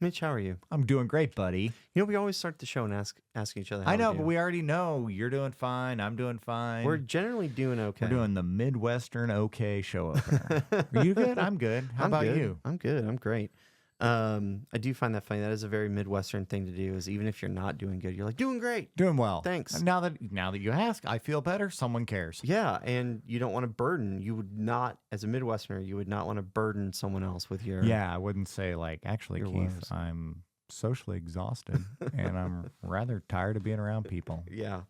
Mitch, how are you? I'm doing great, buddy. We always start the show and asking each other how I we know, do. but we already know you're doing fine. I'm doing fine. We're generally doing okay. We're doing the Midwestern okay show opener. Are you good? I'm good. How about good. you? I'm good. I'm great. I do find that funny. That is a very Midwestern thing to do. Is even if you're not doing good, you're like doing great. Doing well. Thanks. Now that you ask, I feel better. Someone cares. Yeah, and you don't want to burden. You would not, as a Midwesterner, you would not want to burden someone else with your. Yeah, I wouldn't say like, actually, Your Keith, woes. I'm socially exhausted and I'm rather tired of being around people. Yeah.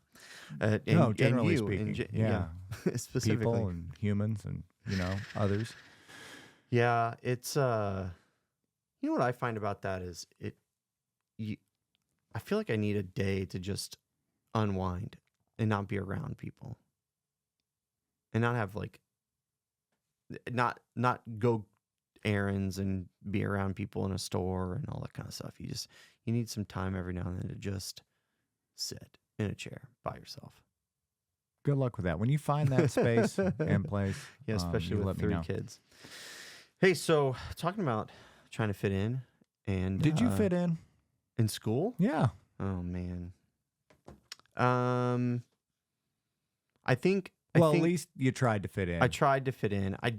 No, generally and you, speaking, yeah. yeah. Specifically. People and humans and others. Yeah, it's you know what I find about that is I feel like I need a day to just unwind and not be around people. And not have like not go errands and be around people in a store and all that kind of stuff. You need some time every now and then to just sit in a chair by yourself. Good luck with that. When you find that space and place, Yeah, especially you with let me 3 know. kids. Hey, so talking about trying to fit in and Did you fit in? in school? Yeah. Oh man. I think Well, at least you tried to fit in. I tried to fit in. I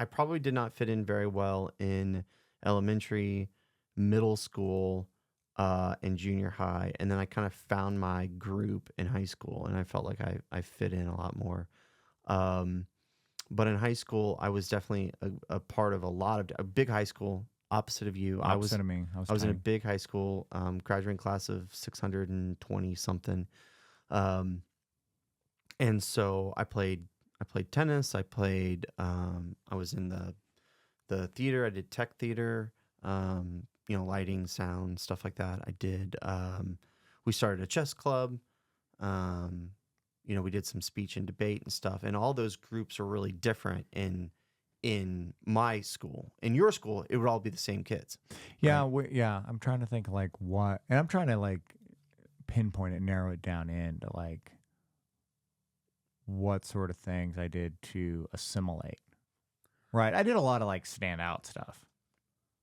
probably did not fit in very well in elementary, middle school, and junior high. And then I kind of found my group in high school and I felt like I fit in a lot more. But in high school, I was definitely a part of a big high school, opposite of you. Opposite of me. I was in a big high school, graduating class of 620 something. And so I played tennis. I was in the theater. I did tech theater, lighting, sound, stuff like that. I did, we started a chess club. We did some speech and debate and stuff. And all those groups are really different in my school. In your school, it would all be the same kids. Yeah. Right? I'm trying to think like what, and I'm trying to like pinpoint it, narrow it down into like what sort of things I did to assimilate. Right. I did a lot of like stand out stuff.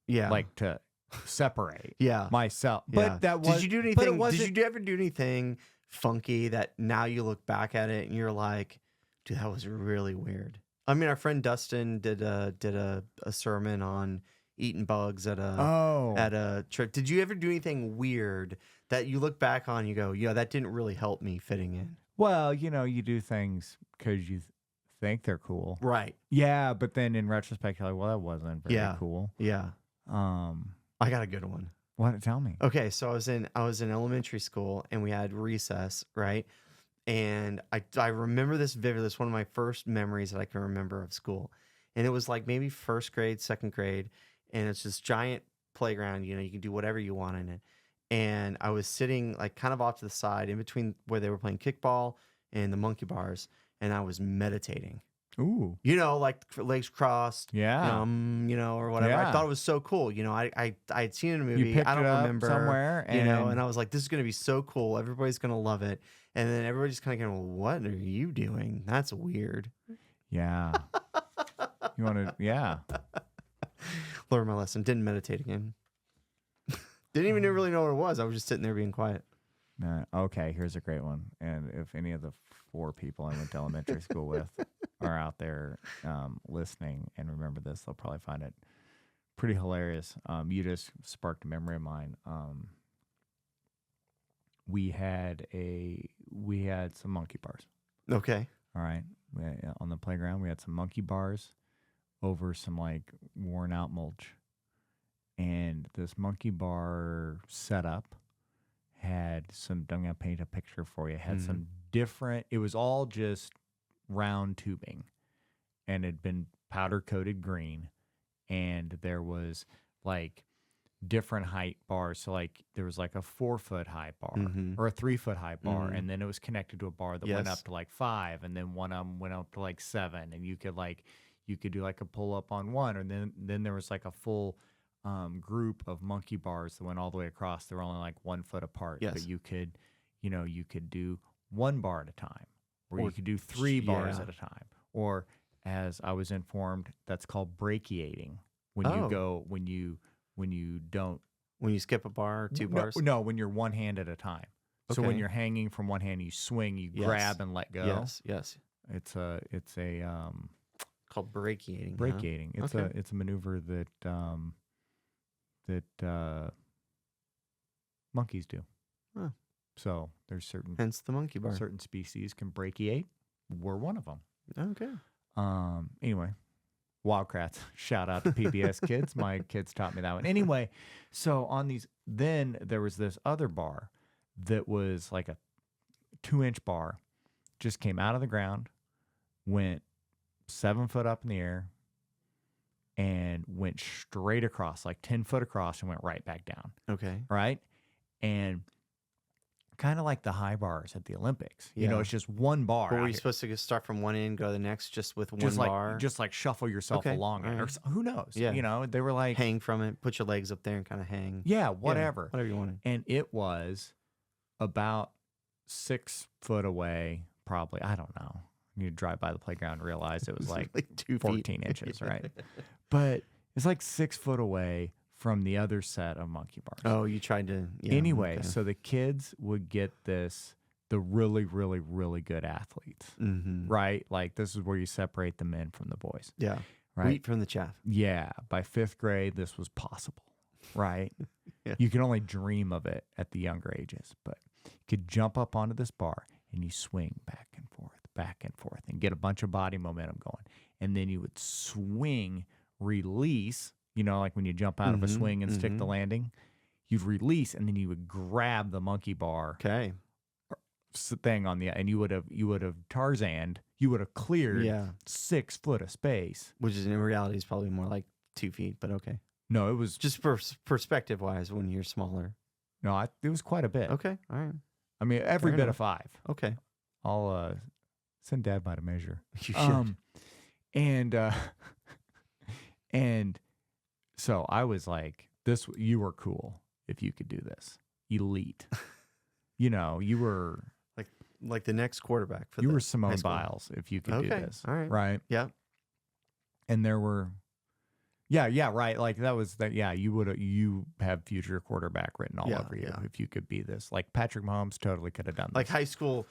Yeah. Like to separate yeah. myself. Yeah. But that was, did you do anything? Did you ever do anything funky that now you look back at it and you're like, dude, that was really weird? I mean, our friend Dustin did a sermon on eating bugs at a trip. Did you ever do anything weird that you look back on and you go, yeah, that didn't really help me fitting in? Well, you do things because you think they're cool. Right. Yeah, but then in retrospect, you're like, well, that wasn't very cool. Yeah. I got a good one. What? Tell me. Okay, so I was in elementary school and we had recess, right? And I remember this vividly. It's one of my first memories that I can remember of school. And it was like maybe first grade, second grade, and it's this giant playground, you can do whatever you want in it. And I was sitting like kind of off to the side in between where they were playing kickball and the monkey bars, and I was meditating. Ooh. Like legs crossed. Yeah. Or whatever. Yeah. I thought it was so cool. I had seen it in a movie. You picked I don't it up remember somewhere, and I was like, this is gonna be so cool. Everybody's gonna love it. And then everybody's kind of going, what are you doing? That's weird. Yeah. You want to? Yeah. Learned my lesson. Didn't meditate again. Didn't even really know what it was. I was just sitting there being quiet. Okay, here's a great one. And if any of the 4 people I went to elementary school with are out there listening and remember this, they'll probably find it pretty hilarious. You just sparked a memory of mine. We had some monkey bars. Okay. All right. On the playground, we had some monkey bars over some like worn out mulch. And this monkey bar setup had some, I'm going to paint a picture for you, had some different, it was all just round tubing and it had been powder coated green. And there was like different height bars. So like there was like a 4-foot high bar or a 3-foot high bar. And then it was connected to a bar that went up to like 5. And then one of them went up to like 7. And you could do like a pull up on one. And then there was like a full group of monkey bars that went all the way across. They were only like 1 foot apart. Yes. But you could do 1 bar at a time, or you could do 3 bars at a time. Or as I was informed, that's called brachiating. When you don't When you skip a bar or two bars? No, when you're one hand at a time. So when Okay. you're hanging from one hand, you swing, you Yes. grab and let go. Yes. It's a Called brachiating. huh? brachiating. Okay. It's a maneuver that monkeys do. Huh. So there's certain Hence the monkey bar. certain species can brachiate. We're one of them. Okay. Anyway, Wildcrats. Shout out to PBS kids. My kids taught me that one. Anyway, so on these, then there was this other bar that was like a 2-inch bar, just came out of the ground, went 7 foot up in the air, and went straight across, like 10 foot across, and went right back down. Okay. Right. And kind of like the high bars at the Olympics. You know, Yeah. it's just one bar. But were out you here. supposed to start from one end, go to the next, just with just one like bar? just like shuffle yourself Okay, along it, or alright. who knows? Yeah. You know, they were like, hang from it, put your legs up there and kind of hang. yeah, whatever. Whatever you wanted. And it was about 6 foot away, probably. I don't know. You drive by the playground and realize it was like 2 feet. 14 inches, right? But it's like 6 foot away from the other set of monkey bars. Oh, you tried to. Yeah, Anyway, okay. so the kids would get this, the really, really, really good athletes, Mhm. right? Like this is where you separate the men from the boys, Yeah. right? Wheat from the chaff. Yeah. By 5th grade, this was possible, right? Yeah. You can only dream of it at the younger ages, but you could jump up onto this bar and you swing back and forth, and get a bunch of body momentum going. And then you would swing, release, you know, like when you jump out of a Mhm, swing and stick the mhm. landing, you'd release, and then you would grab the monkey bar Okay. thing on the, and you would have Tarzaned, you would have cleared Yeah. 6 foot of space. Which is in reality is probably more like 2 feet, but okay. No, it was Just perspective wise, when you're smaller. it was quite a bit. Okay. All right. I mean, every Fair bit enough. of 5. Okay. I'll send Dad by to measure. You should. And and so I was like, "This, you were cool if you could do this, elite." You know, you were like the next quarterback for you the were high Simone school. Biles if you could do Okay. this, All right. right? Yeah. And there were, yeah, right. Like that was that. Yeah, you have future quarterback written all Yeah, over you yeah. if you could be this. Like Patrick Mahomes totally could have done this. Like high school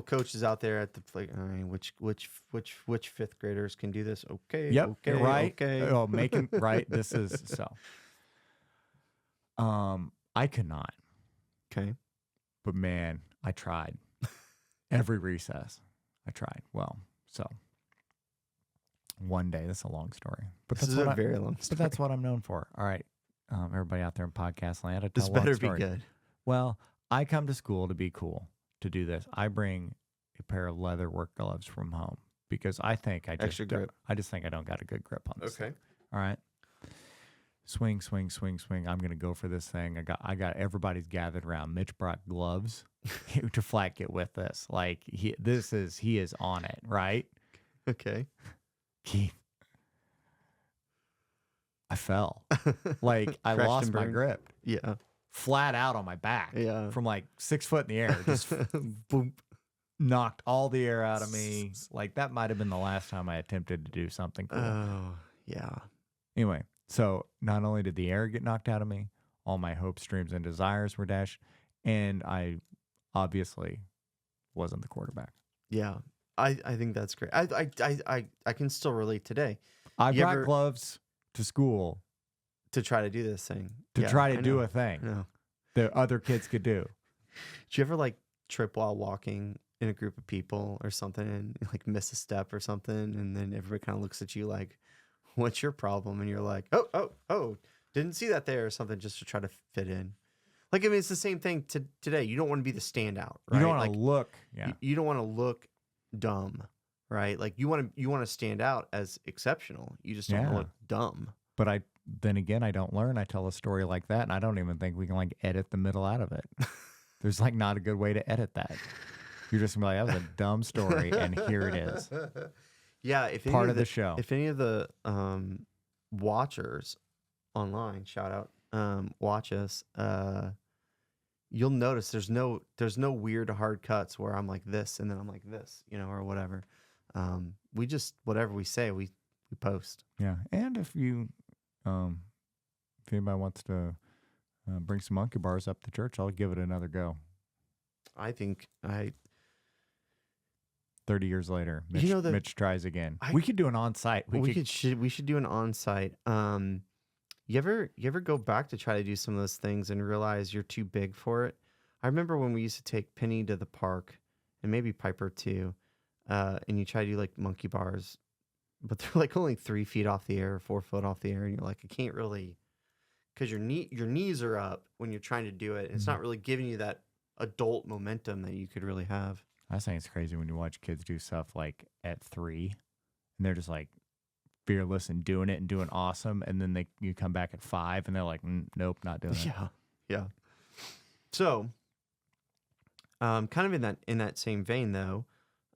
coaches out there at the play. All right, which fifth graders can do this? Okay. Yep. Okay. Right. Okay. Oh, making right. This is so. I could not, Okay. but man, I tried. Every recess, I tried. Well, so one day, this is a long story, but This that's is what a very long story. But that's what I'm known for. All right, everybody out there in podcast land, I tell This a long better be story. good. Well, I come to school to be cool, to do this. I bring a pair of leather work gloves from home because I think I just Extra grip. I just think I don't got a good grip on this. Okay. All right. Swing, swing, swing, swing. I'm gonna go for this thing. I got everybody's gathered around. Mitch brought gloves to flat get with this. Like he is on it, right? Okay. Keith. I fell. Like I Crashed lost and my burned. grip. Yeah. Flat out on my back. Yeah. From like 6 foot in the air. Just Boom. knocked all the air out of me. Like that might have been the last time I attempted to do something cool. Oh, yeah. Anyway, so not only did the air get knocked out of me, all my hopes, dreams, and desires were dashed, and I obviously wasn't the quarterback. Yeah. I think that's great. I can still relate today I You brought ever- gloves to school to try to do this thing. to Yeah, try I to do know. a thing I know. that other kids could do. Did you ever like trip while walking in a group of people or something and like miss a step or something, and then everybody kind of looks at you like, "What's your problem?" And you're like, "Oh, didn't see that there," or something, just to try to fit in. Like, I mean, it's the same thing today. You don't want to be the standout, right? You don't want like, to look. Yeah. you don't want to look dumb, right? Like you want to stand out as exceptional. You just don't want Yeah. to look dumb. But then again, I don't learn. I tell a story like that, and I don't even think we can like edit the middle out of it. There's like not a good way to edit that. You're just gonna be like, that was a dumb story, and here it is. Yeah, if any Part of the show. If any of the watchers online, shout out, watch us, you'll notice there's no weird hard cuts where I'm like this and then I'm like this, or whatever. We just whatever we say, we post. Yeah. And if you, if anybody wants to bring some monkey bars up to church. I'll give it another go. I think 30 years later, You know, Mitch tries again. I- We could do an on-site. we should do an on-site. You ever go back to try to do some of those things and realize you're too big for it? I remember when we used to take Penny to the park, and maybe Piper too, and you try to do like monkey bars, but they're like only 3 feet off the air, 4 foot off the air, and you're like, I can't really, because your knees are up when you're trying to do it. And it's not really giving you that adult momentum that you could really have. I think it's crazy when you watch kids do stuff like at 3, and they're just like fearless and doing it and doing awesome, and then you come back at 5, and they're like, nope, not doing it. Yeah. So, kind of in that same vein though,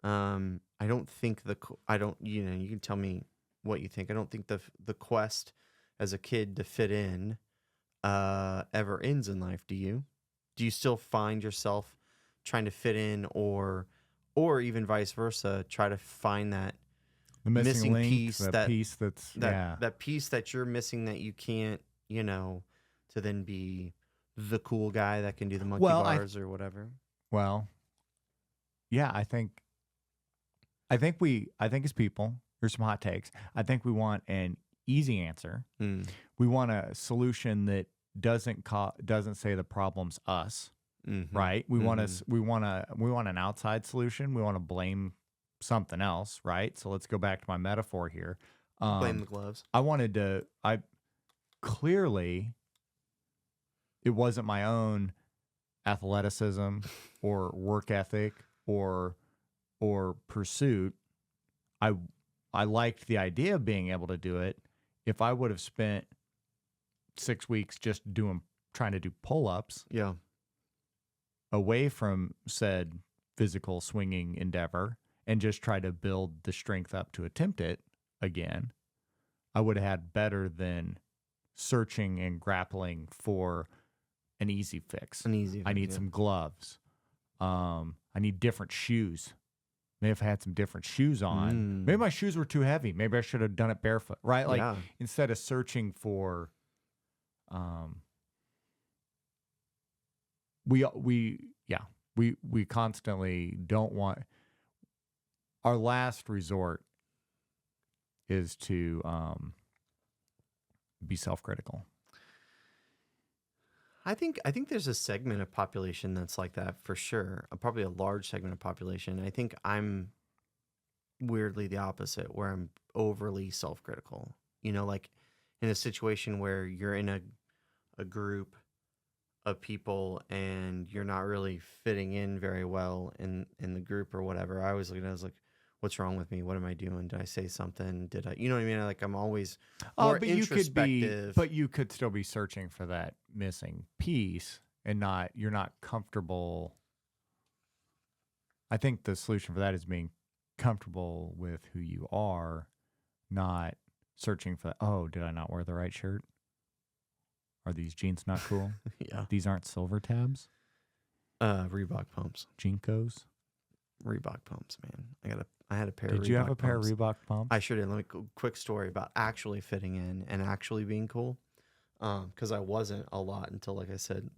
I don't think you know, you can tell me what you think. I don't think the quest as a kid to fit in ever ends in life. Do you? Do you still find yourself trying to fit in, or even vice versa, try to find that The missing link, piece, that piece that piece that you're missing, that you can't, you know, to then be the cool guy that can do the monkey bars or whatever? Well, yeah, I think as people, here's some hot takes. I think we want an easy answer. We want a solution that doesn't say the problem's us. Right? We want an outside solution. We want to blame something else, right? So let's go back to my metaphor here. Blame the gloves. Clearly it wasn't my own athleticism or work ethic or pursuit. I liked the idea of being able to do it. If I would have spent 6 weeks just trying to do pull-ups, Yeah. away from said physical swinging endeavor and just try to build the strength up to attempt it again, I would have had better than searching and grappling for an easy fix. I need some gloves. I need different shoes. Maybe if I had some different shoes on, maybe my shoes were too heavy. Maybe I should have done it barefoot, right? Like instead of searching for, we constantly don't want. Our last resort is to be self-critical. I think there's a segment of population that's like that for sure. Probably a large segment of population. I think I'm weirdly the opposite, where I'm overly self-critical. You know, like in a situation where you're in a group of people and you're not really fitting in very well in the group or whatever. I was like, what's wrong with me? What am I doing? Did I say something? Did I, you know what I mean? Like I'm always more introspective. But you could still be searching for that missing piece and you're not comfortable. I think the solution for that is being comfortable with who you are, not searching for, oh, did I not wear the right shirt? Are these jeans not cool? Yeah. These aren't silver tabs? Reebok pumps. Jinkos? Reebok pumps, man. I had a pair of Reebok pumps. Did you have a pair of Reebok pumps? I sure did. Let me quick story about actually fitting in and actually being cool. Because I wasn't a lot until, like I said,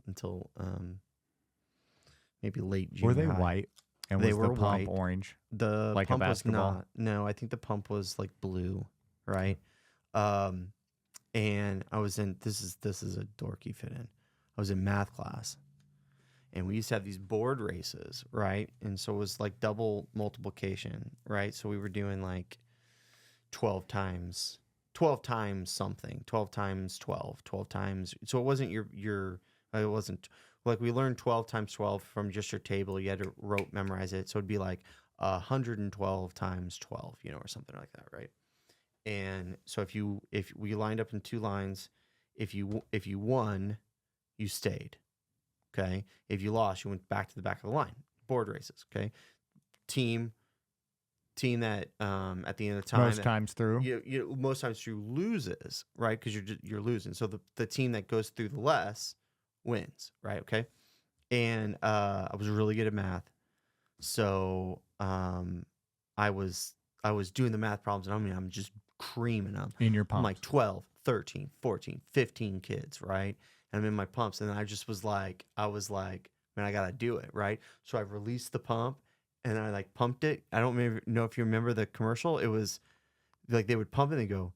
maybe late junior Were they high. white? And They was were the pump white. orange? The Like a pump was basketball? not. No, I think the pump was like blue, right? And I was in, this is a dorky fit in. I was in math class, and we used to have these board races, right? And so it was like double multiplication, right? So we were doing like 12 times something, 12 times 12, 12 times. So it wasn't it wasn't like we learned 12 times 12 from just your table. You had to rote memorize it. So it'd be like 112 times 12, you know, or something like that, right? And so if we lined up in 2 lines, if you won, you stayed. Okay. If you lost, you went back to the back of the line. Board races. Okay. Team that at the end of the time, Most times through. most times through loses, right? Because you're losing. So the team that goes through the less wins, right? Okay. And I was really good at math, so I was doing the math problems, and I'm just creaming them In your I'm pump. like 12, 13, 14, 15 kids, right? and I'm in my pumps, and I was like, man, I gotta do it, right? So I released the pump, and I like pumped it. I don't know if you remember the commercial. It was like they would pump it and they go,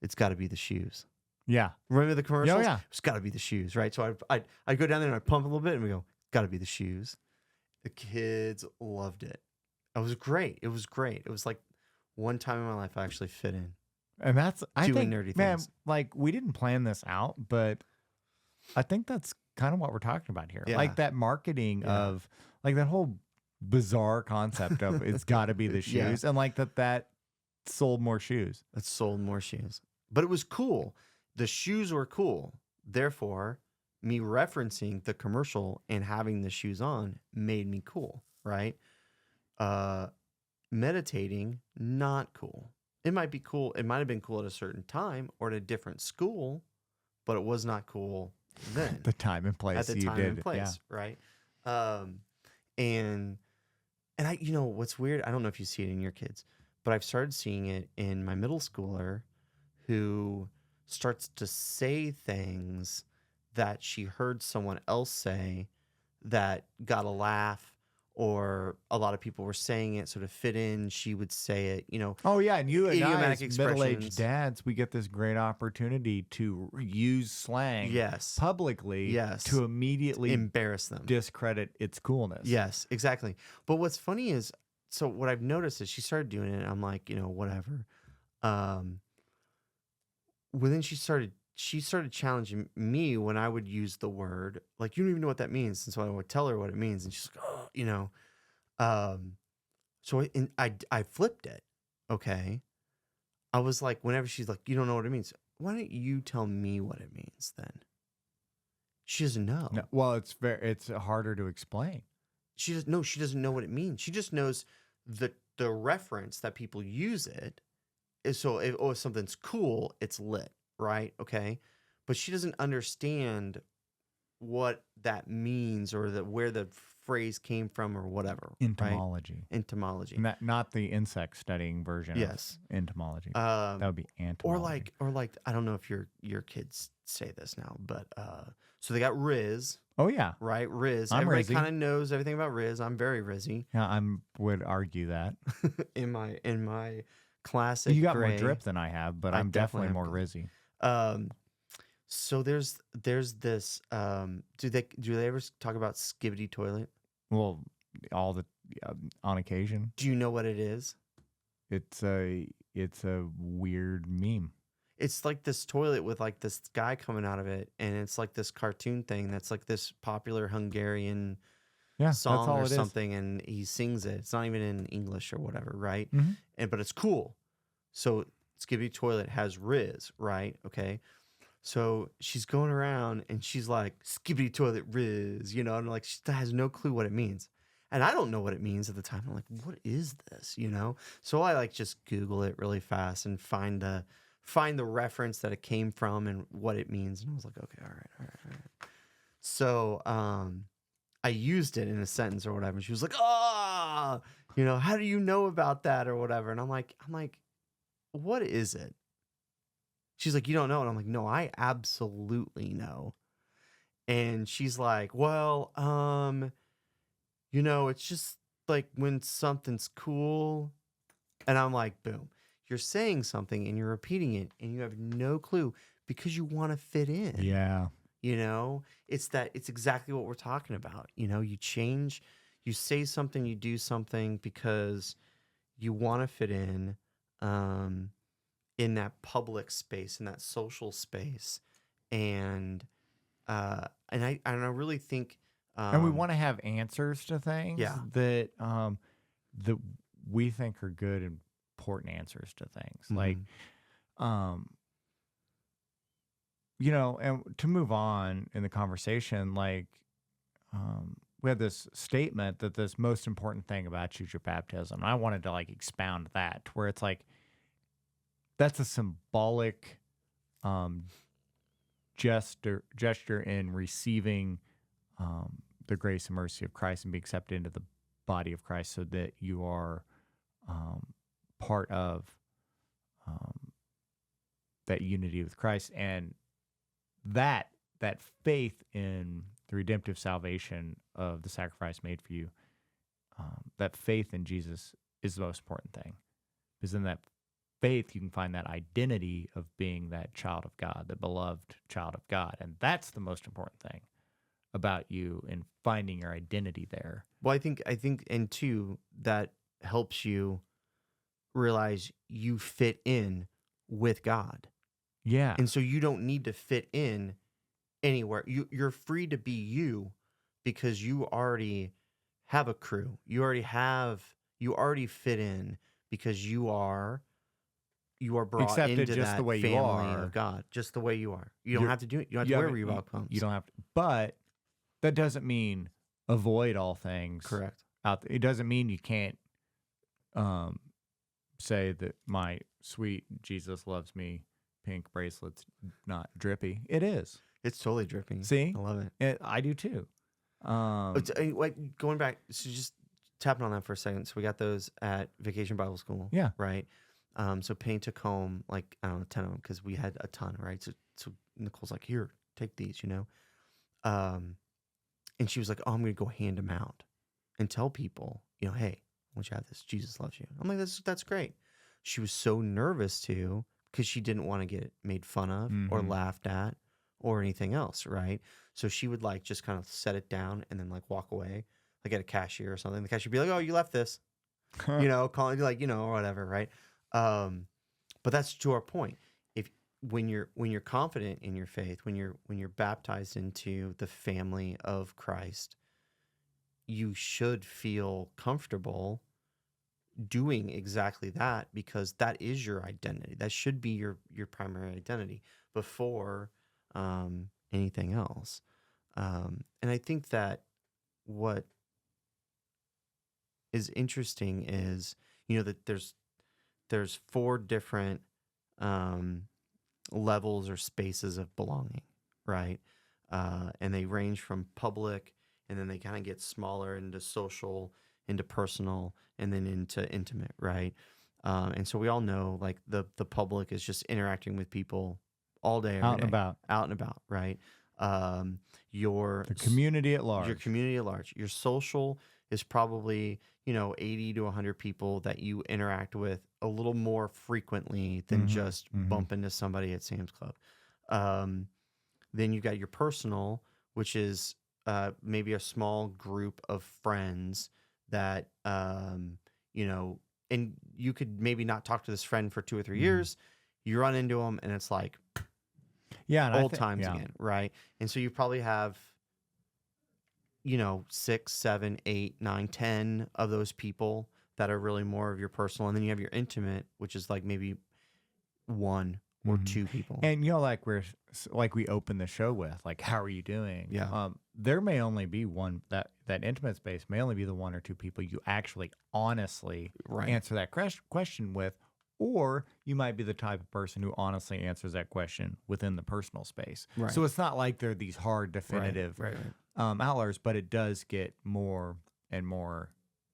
it's got to be the shoes. Yeah. Remember the Yeah. Oh, commercials? yeah. It's got to be the shoes, right? So I'd go down there and I'd pump a little bit, and we go, got to be the shoes. The kids loved it. It was great. It was great. It was like one time in my life I actually fit in. And that's, I Doing think, nerdy man, things. like we didn't plan this out, but I think that's kind of what we're talking about here. Yeah. Like that marketing Yeah. of like that whole bizarre concept of it's got to be the Yeah. shoes, and like that sold more shoes. It sold more shoes. But it was cool. The shoes were cool. Therefore, me referencing the commercial and having the shoes on made me cool, right? Meditating, not cool. It might be cool. It might have been cool at a certain time or at a different school, but it was not cool then. The time and place At the you time did and it, place, right? And I, you know, what's weird, I don't know if you see it in your kids, but I've started seeing it in my middle schooler who starts to say things that she heard someone else say that got a laugh, or a lot of people were saying it sort of fit in. She would say it, you know. Oh yeah, and you and I, Idiomatic as middle-aged expressions. dads, we get this great opportunity to use slang Yes. publicly Yes. to immediately Embarrass them. discredit its coolness. Yes, exactly. But what's funny is, so what I've noticed is she started doing it, and I'm like, you know, whatever. Well, then she started challenging me when I would use the word, like, you don't even know what that means. And so I would tell her what it means, and she's like, oh, you know. So I flipped it. Okay. I was like, whenever she's like, you don't know what it means, why don't you tell me what it means then? She doesn't know. No, well, it's harder to explain. She doesn't know what it means. She just knows the reference that people use it is, so if something's cool, it's lit, right? Okay. But she doesn't understand what that means, or where the phrase came from, or whatever. Right? Entomology. Entomology. Not the insect studying version Yes. of entomology. That would be entomology. or like I don't know if your kids say this now, but so they got Riz, Oh yeah. right? Riz. I'm Everybody Rizzy. kind of knows everything about Riz. I'm very Rizzy Yeah, I would argue that. in my classic You got gray. more drip than I have, but I I'm definitely definitely more have rizzy. So there's this do they ever talk about Skibidi Toilet? Well, all the on occasion. Do you know what it is? It's a weird meme. It's like this toilet with like this guy coming out of it, and it's like this cartoon thing that's like this popular Hungarian Yeah, song that's all or it is. something, and he sings it. It's not even in English or whatever, right? Mhm. But it's cool. So Skibidi Toilet has Riz, right? Okay. So she's going around and she's like, Skibidi Toilet Riz, you know, and like she has no clue what it means. And I don't know what it means at the time. I'm like, what is this? You know? So I like just Google it really fast and find the reference that it came from and what it means. And I was like, okay, all right. So I used it in a sentence or whatever. And she was like, oh, you know, how do you know about that or whatever? And I'm like, what is it? She's like, you don't know? And I'm like, no, I absolutely know. And she's like, well, you know, it's just like when something's cool. And I'm like, boom, you're saying something and you're repeating it and you have no clue because you want to fit in. Yeah. You know, it's exactly what we're talking about. You know, you change, you say something, you do something because you want to fit in that public space, in that social space. And I really think, And we want to have answers to things Yeah. that that we think are good and important answers to things. Like you know, and to move on in the conversation, like we had this statement that this most important thing about you is your baptism. I wanted to like expound that, where it's like that's a symbolic gesture in receiving the grace and mercy of Christ and be accepted into the body of Christ, so that you are part of that unity with Christ. And that that faith in the redemptive salvation of the sacrifice made for you, that faith in Jesus is the most important thing. Because in that faith, you can find that identity of being that child of God, the beloved child of God. And that's the most important thing about you and finding your identity there. Well, I think, and two, that helps you realize you fit in with God. Yeah. And so you don't need to fit in anywhere. You're free to be you because you already have a crew. You already fit in because you are brought Accepted into just that the way you family are. of God, just the way you are. You don't You're- have to do it. You don't have to wear Reebok pumps. You don't have to. But that doesn't mean avoid all things. Correct. Out there. It doesn't mean you can't say that my sweet Jesus loves me pink bracelet's not drippy. It is. It's totally dripping. See? I love it. I do too. Like going back, so just tapping on that for a second. So we got those at Vacation Bible School. Yeah. Right. So Penny took home like, I don't know, 10 of them because we had a ton, right? So Nicole's like, here, take these, you know? And she was like, oh, I'm going to go hand them out and tell people, you know, hey, I want you to have this. Jesus loves you. I'm like, that's great. She was so nervous too because she didn't want to get made fun of or laughed at or anything else, right? So she would like just kind of set it down and then like walk away, like at a cashier or something. The cashier would be like, oh, you left this, you know, calling you like, you know, or whatever, right? But that's to our point. When you're confident in your faith, when you're baptized into the family of Christ, you should feel comfortable doing exactly that because that is your identity. That should be your primary identity before anything else. And I think that what is interesting is, you know, that there's 4 different levels or spaces of belonging, right? And they range from public, and then they kind of get smaller into social, into personal, and then into intimate, right? And so we all know, like the public is just interacting with people all day, every out day. and about. Out and about, right? The community at large. Your community at large. Your social is probably, you know, 80 to 100 people that you interact with a little more frequently than just bump into somebody at Sam's Club. Then you got your personal, which is maybe a small group of friends that, you know, and you could maybe not talk to this friend for 2 or 3 years. You run into them and it's like old times again, right? And so you probably have, you know, 6, 7, 8, 9, 10 of those people that are really more of your personal. And then you have your intimate, which is like maybe 1 or 2 people. And you know, like we opened the show with, like, how are you doing? Yeah. There may only be one, that intimate space may only be the 1 or 2 people you actually honestly answer that question with, or you might be the type of person who honestly answers that question within the personal space. Right. So it's not like they're these hard, definitive outliers, but it does get more and more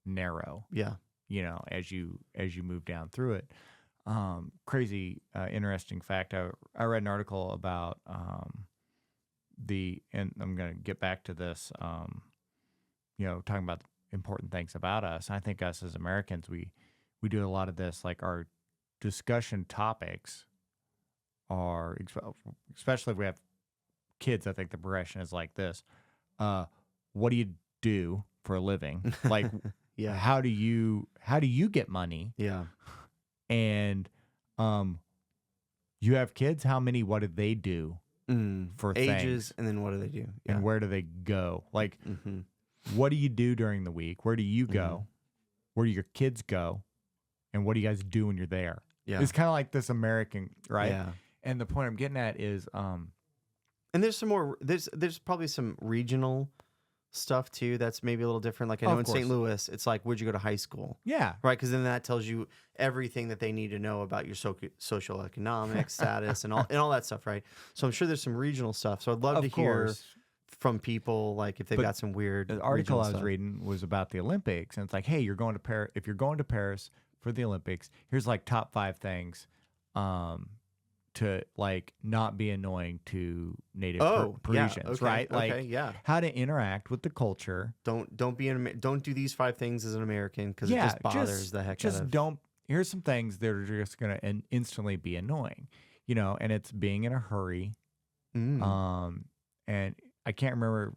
narrow. Yeah. You know, as you move down through it. Crazy, interesting fact. I read an article about and I'm going to get back to this, you know, talking about important things about us. I think us as Americans, we do a lot of this, like our discussion topics are, especially if we have kids, I think the progression is like this. What do you do for a living? Like, yeah. How do you get money? Yeah. And you have kids, what do they do for ages things? And then what do they do? Yeah. And where do they go? Like, what do you do during the week? Where do you go? Where do your kids go? And what do you guys do when you're there? Yeah. It's kind of like this American, right? Yeah. And the point I'm getting at is and there's some more, there's probably some regional stuff too that's maybe a little different. Like I know in St. Louis, it's like, where'd you go to high school? Yeah. Right? Because then that tells you everything that they need to know about your social economic status and all that stuff, right? So I'm sure there's some regional stuff. So I'd love to hear from people, like if they've got some weird. The article I was reading was about the Olympics, and it's like, hey, you're going to Paris. If you're going to Paris for the Olympics, here's like top 5 things to like not be annoying to native Oh, yeah. Parisians, Okay. right? Okay. Like Yeah. how to interact with the culture. Don't do these 5 things as an American because it Yeah, just bothers the heck out just of. don't. Here's some things that are just gonna instantly be annoying, and it's being in a hurry. Mm. And I can't remember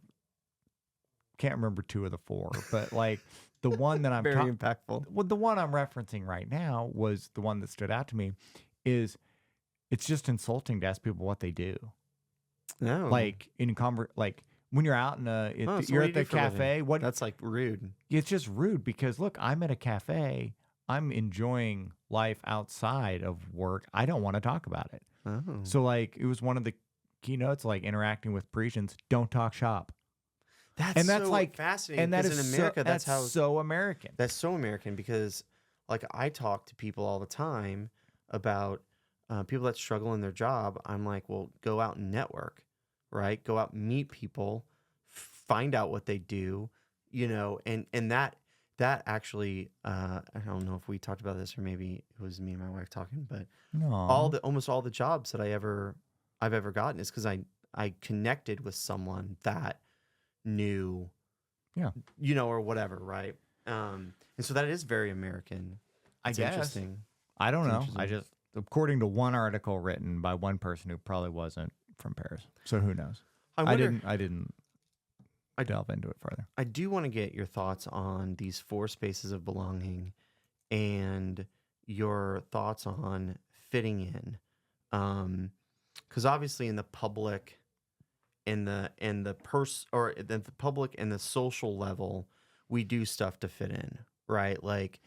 two of the four, but like the one that I'm Very talking. impactful. Well, the one I'm referencing right now was the one that stood out to me. Is it's just insulting to ask people what they do. No. Like like when you're out in Oh, so you're what at do the you do for a living? cafe. What That's like rude. It's just rude because look, I'm at a cafe. I'm enjoying life outside of work. I don't want to talk about it. Oh. So like it was one of the keynotes, like interacting with Parisians. Don't talk shop. That's that's so like fascinating. And that 'cause is in America, that's so American. that's so American because, like, I talk to people all the time about people that struggle in their job. I'm like, well, go out and network, right? Go out and meet people, find out what they do, and that actually, I don't know if we talked about this or maybe it was me and my wife talking, but No. almost all the jobs that I've ever gotten is because I connected with someone that knew, Yeah. or whatever, right? And so that is very American. I It's guess. interesting. I don't It's know. interesting. I just, according to one article written by one person who probably wasn't from Paris. So who knows? I I wonder, didn't delve into it further. I do want to get your thoughts on these 4 spaces of belonging and your thoughts on fitting in. Because obviously in the public and the public and the social level, we do stuff to fit in, right? Like,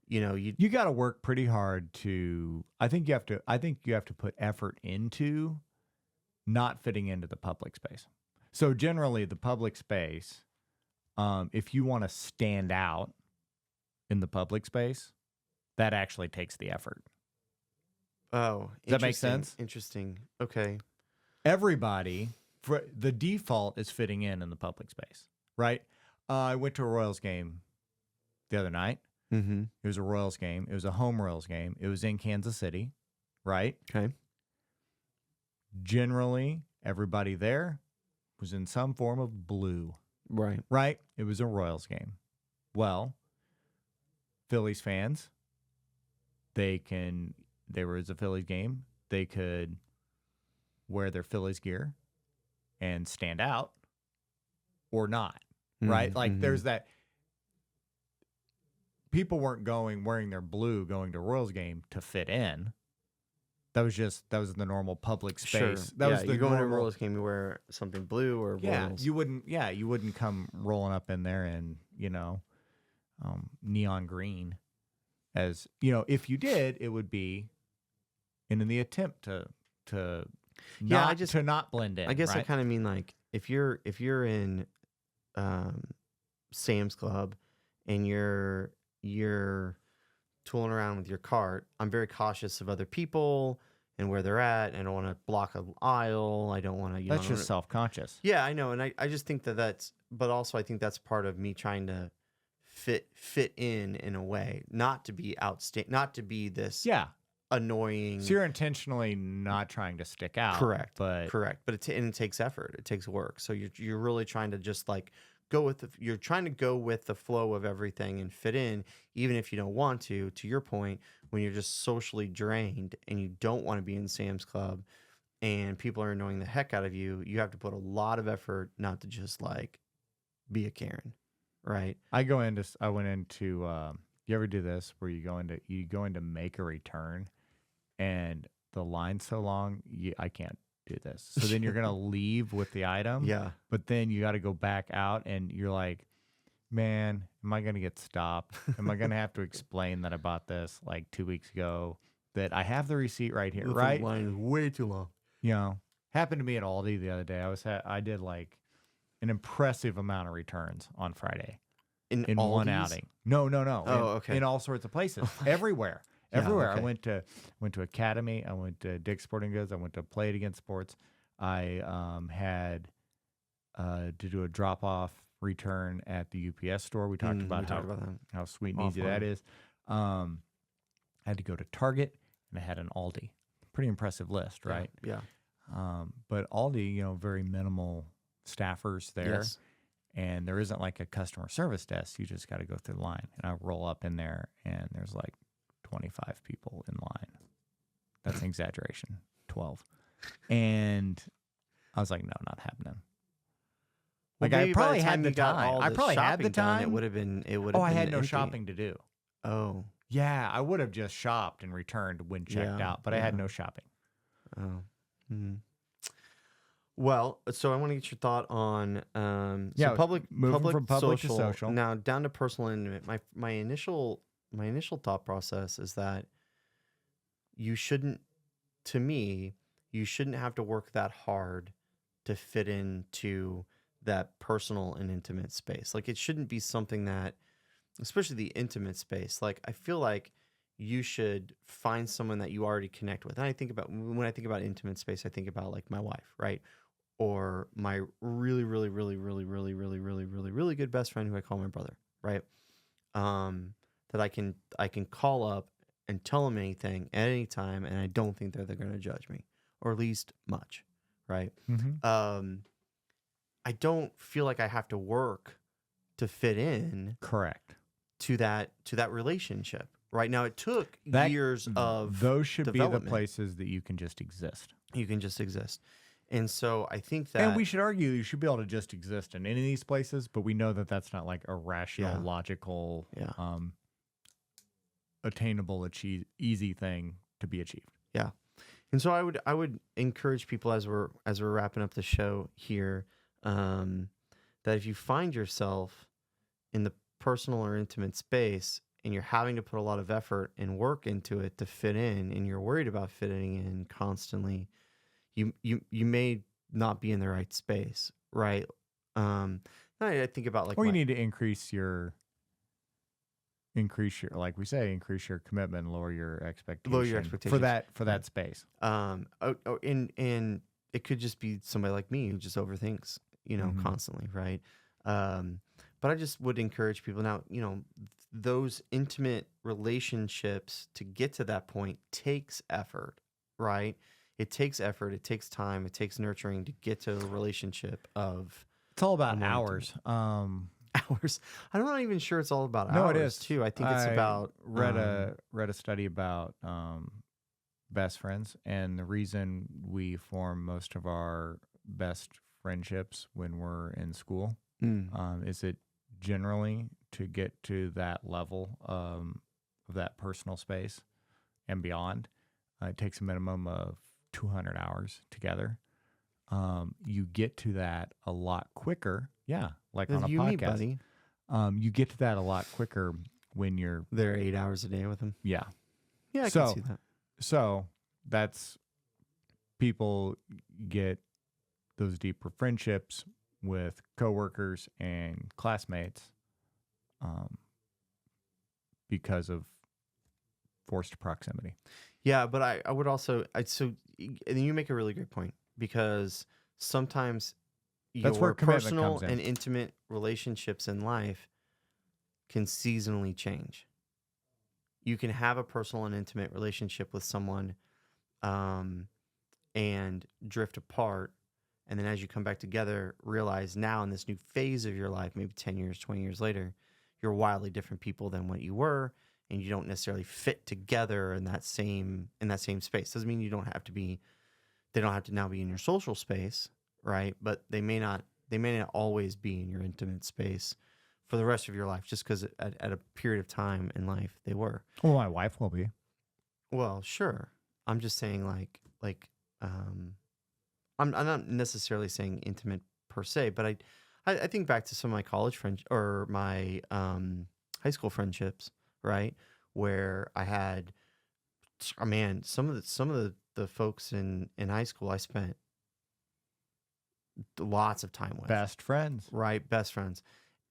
You got to work pretty hard to. I think you have to put effort into not fitting into the public space. So generally, the public space, if you want to stand out in the public space, that actually takes the effort. Oh, Does that make interesting, sense? Interesting. Okay. Everybody, for the default is fitting in the public space, right? I went to a Royals game the other night. Mm-hmm. It was a Royals game. It was a home Royals game. It was in Kansas City, right? Okay. Generally, everybody there was in some form of blue, Right. right? It was a Royals game. Well, Phillies fans, there was a Phillies game. They could wear their Phillies gear and stand out or not, right? Like there's that. People weren't wearing their blue going to Royals game to fit in. That was the normal public space. Sure. That was the you go to a normal. Royals game, you wear something blue or Yeah, Royals. you wouldn't come rolling up in there and neon green. As if you did, it would be in the attempt to not blend in. I guess I right? kind of mean like if you're in Sam's Club and you're tooling around with your cart, I'm very cautious of other people and where they're at. I don't want to block an aisle. I don't want to. That's just self-conscious. Yeah, I know, and I just think but also I think that's part of me trying to fit in a way, not to be not to be this annoying. So you're intentionally not trying to stick out. Correct, but it takes effort. It takes work. So you're really trying to just like you're trying to go with the flow of everything and fit in, even if you don't want to. To your point, when you're just socially drained and you don't want to be in Sam's Club, and people are annoying the heck out of you, you have to put a lot of effort not to just like be a Karen, right? I went into. You ever do this where you go into make a return, and the line's so long, I can't do this. So then you're gonna leave with the item. Yeah. But then you got to go back out, and you're like, man, am I gonna get stopped? Am I gonna have to explain that I bought this like 2 weeks ago? That I have the receipt right here, right? The line is way too long. Happened to me at Aldi the other day. I did like an impressive amount of returns on Friday in one outing. No. Oh, okay. In all sorts of places, everywhere. Yeah, Everywhere. okay. I went to Academy. I went to Dick's Sporting Goods. I went to Play It Against Sports. I had to do a drop off return at the UPS store. We talked about that. how sweet and easy that is. I had to go to Target, and I had an Aldi. pretty impressive list, Yeah. right? Yeah. But Aldi, very minimal staffers there. Yes. And there isn't like a customer service desk. You just got to go through the line. And I roll up in there and there's like 25 people in line. That's an exaggeration. 12. And I was like, no, not happening. Like Well, I maybe by probably the had the you got time. all I the probably had the shopping done, time. It would have been. Oh, I had no empty. shopping to do. Oh. Yeah, I would have just shopped and returned when checked Yeah, out, but I had yeah. no shopping. Oh. Hmm. Well, so I want to get your thought on Yeah, public moving from public to social. now down to personal and intimate. My initial thought process is that you shouldn't, to me, you shouldn't have to work that hard to fit into that personal and intimate space. Like it shouldn't be something that, especially the intimate space. Like I feel like you should find someone that you already connect with. And when I think about intimate space, I think about like my wife, right? Or my really, really, really, really, really, really, really, really, really good best friend who I call my brother, right? That I can call up and tell them anything at any time, and I don't think they're going to judge me, or at least much, right? Mm-hmm. I don't feel like I have to work to fit in Correct. to that relationship. Right now, it took years of those should be the development. places that you can just exist. You can just exist. And so I think that And we should argue you should be able to just exist in any of these places, but we know that that's not like a rational, Yeah. logical, Yeah. attainable, easy thing to be achieved. Yeah. And so I would encourage people as we're wrapping up the show here, that if you find yourself in the personal or intimate space and you're having to put a lot of effort and work into it to fit in, and you're worried about fitting in constantly, you may not be in the right space, right? I think about like Or you need to increase your like we say, increase your commitment, lower your expectation. For that space. and it could just be somebody like me who just overthinks, Mhm. constantly, right? But I just would encourage people now, those intimate relationships to get to that point takes effort, right? It takes effort, it takes time, it takes nurturing to get to a relationship of It's all about more hours. hours. I'm not even sure it's all about No, hours it is too. I think it's about read a study about best friends, and the reason we form most of our best friendships when we're in school is it generally to get to that level of that personal space and beyond. It takes a minimum of 200 hours together. You get to that a lot quicker. Yeah, like on a you, podcast. me, buddy. You get to that a lot quicker when you're There 8 hours a day with him. yeah. Yeah, I So- can see that. So that's people get those deeper friendships with coworkers and classmates because of forced proximity. Yeah, but I would also and you make a really great point, because sometimes That's your where commitment personal comes in. and intimate relationships in life can seasonally change. You can have a personal and intimate relationship with someone and drift apart, and then as you come back together, realize now in this new phase of your life, maybe 10 years, 20 years later, you're wildly different people than what you were, and you don't necessarily fit together in that same space. Doesn't mean they don't have to now be in your social space, right? But they may not always be in your intimate space for the rest of your life, just because at a period of time in life they were. Well, my wife will be. Well, sure. I'm just saying I'm not necessarily saying intimate per se, but I think back to some of my college friends or my high school friendships, right? Where I had, some of the folks in high school I spent lots of time with. Best friends. Right, best friends.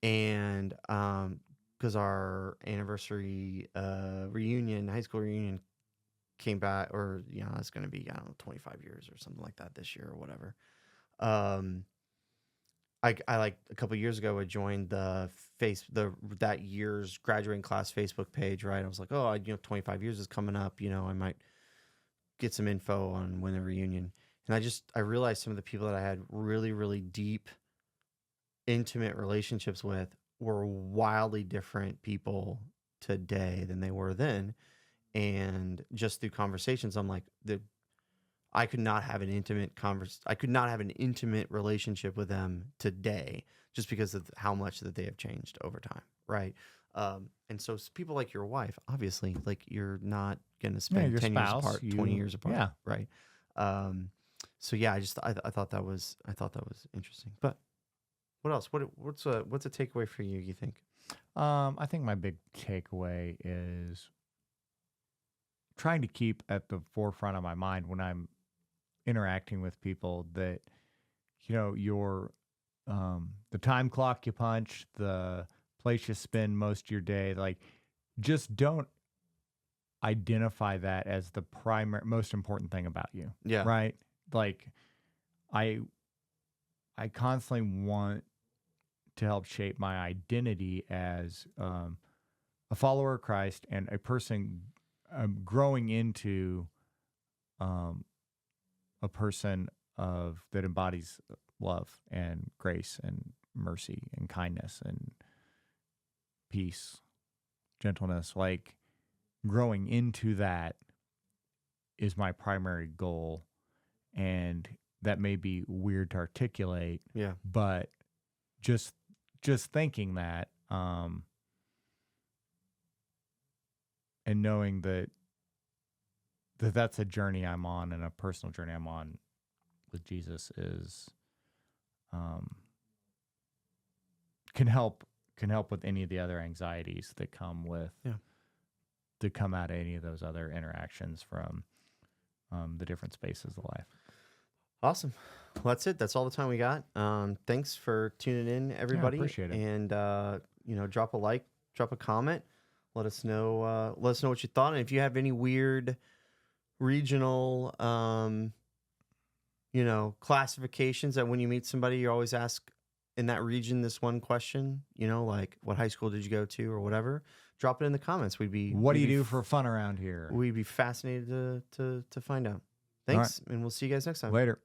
And because our anniversary high school reunion came back, or it's going to be 25 years or something like that this year or whatever. I like a couple of years ago I joined that year's graduating class Facebook page, right? I was like, 25 years is coming up, I might get some info on when the reunion. And I realized some of the people that I had really, really deep, intimate relationships with were wildly different people today than they were then. And just through conversations, I'm like, I could not have an I could not have an intimate relationship with them today just because of how much that they have changed over time, right? And so people like your wife, obviously, like you're not going to Yeah, spend your 10 years spouse, apart, 20 years apart, yeah. right? So yeah, I thought that was interesting. But what else? What's a takeaway for you? You think? I think my big takeaway is trying to keep at the forefront of my mind when I'm interacting with people that, your the time clock you punch, the place you spend most of your day, like just don't identify that as the primary most important thing about you. Yeah. Right? Like I constantly want to help shape my identity as a follower of Christ and a person growing into a person that embodies love and grace and mercy and kindness and peace, gentleness. Like growing into that is my primary goal, and that may be weird to articulate. Yeah. But just thinking that, and knowing that that's a journey I'm on, and a personal journey I'm on with Jesus is can help with any of the other anxieties that come with that come out of any of those other interactions from the different spaces of life. Awesome. Well, that's it. That's all the time we got. Thanks for tuning in, everybody. Appreciate it. And drop a like, drop a comment. Let us know what you thought. And if you have any weird regional classifications that when you meet somebody, you always ask in that region this one question, like what high school did you go to or whatever, drop it in the comments. What do you do for fun around here? We'd be fascinated to find out. Thanks, and we'll see you guys next time. Later.